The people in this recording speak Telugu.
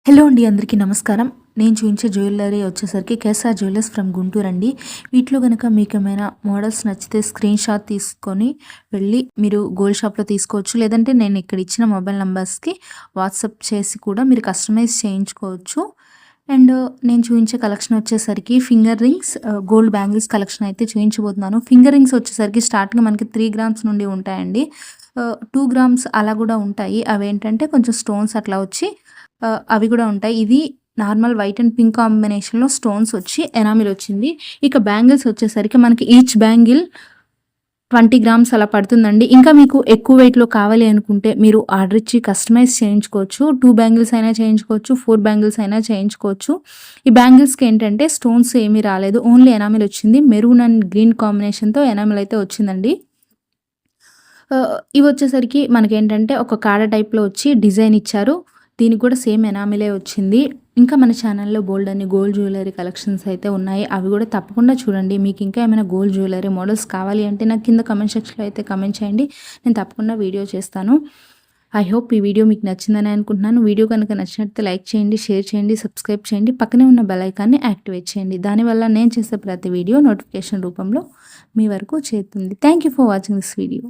హలో అండి, అందరికీ నమస్కారం. నేను చూపించే జ్యువెలరీ వచ్చేసరికి కేఎస్ఆర్ జ్యువెలర్స్ ఫ్రమ్ గుంటూరు అండి. వీటిలో కనుక మీకు ఏమైనా మోడల్స్ నచ్చితే స్క్రీన్ షాట్ తీసుకొని వెళ్ళి మీరు గోల్డ్ షాప్లో తీసుకోవచ్చు. లేదంటే నేను ఇక్కడ ఇచ్చిన మొబైల్ నెంబర్స్కి వాట్సాప్ చేసి కూడా మీరు కస్టమైజ్ చేయించుకోవచ్చు. అండ్ నేను చూపించే కలెక్షన్ వచ్చేసరికి finger rings, gold bangles collection అయితే చూపించబోతున్నాను. ఫింగర్ రింగ్స్ వచ్చేసరికి స్టార్టింగ్ మనకి 3 గ్రామ్స్ నుండి ఉంటాయండి. 2 గ్రామ్స్ అలా కూడా ఉంటాయి. అవేంటంటే కొంచెం స్టోన్స్ అట్లా వచ్చి అవి కూడా ఉంటాయి. ఇది నార్మల్ వైట్ అండ్ పింక్ కాంబినేషన్‌లో స్టోన్స్ వచ్చి ఎనామిల్ వచ్చింది. ఇక బ్యాంగిల్స్ వచ్చేసరికి మనకి ఈచ్ బ్యాంగిల్ 20 గ్రామ్స్ అలా పడుతుందండి. ఇంకా మీకు ఎక్కువ వెయిట్‌లో కావాలి అనుకుంటే మీరు ఆర్డర్ ఇచ్చి కస్టమైజ్ చేయించుకోవచ్చు. 2 బ్యాంగిల్స్ అయినా చేయించుకోవచ్చు, 4 బ్యాంగిల్స్ అయినా చేయించుకోవచ్చు. ఈ బ్యాంగిల్స్‌కి ఏంటంటే స్టోన్స్ ఏమీ రాలేదు. ఓన్లీ ఎనామిల్ వచ్చింది. మెరూన్ అండ్ గ్రీన్ కాంబినేషన్‌తో ఎనామిల్ అయితే వచ్చిందండి. ఇవి వచ్చేసరికి మనకేంటంటే ఒక కాడ టైప్‌లో వచ్చి డిజైన్ ఇచ్చారు. దీనికి కూడా సేమ్ ఎనామిలే వచ్చింది. ఇంకా మన ఛానల్లో బోల్డ్ అన్ని గోల్డ్ జ్యువెలరీ కలెక్షన్స్ అయితే ఉన్నాయి. అవి కూడా తప్పకుండా చూడండి. మీకు ఇంకా ఏమైనా గోల్డ్ జ్యువెలరీ మోడల్స్ కావాలి అంటే నాకు కింద కమెంట్ సెక్షన్లో అయితే కమెంట్ చేయండి. నేను తప్పకుండా వీడియో చేస్తాను. ఐ హోప్ ఈ వీడియో మీకు నచ్చిందని అనుకుంటున్నాను. వీడియో కనుక నచ్చినట్లయితే లైక్ చేయండి, షేర్ చేయండి, సబ్స్క్రైబ్ చేయండి. పక్కనే ఉన్న బెల్ ఐకాన్ని యాక్టివేట్ చేయండి. దానివల్ల నేను చేసే ప్రతి వీడియో నోటిఫికేషన్ రూపంలో మీ వరకు చేరుతుంది. Thank you for watching this video.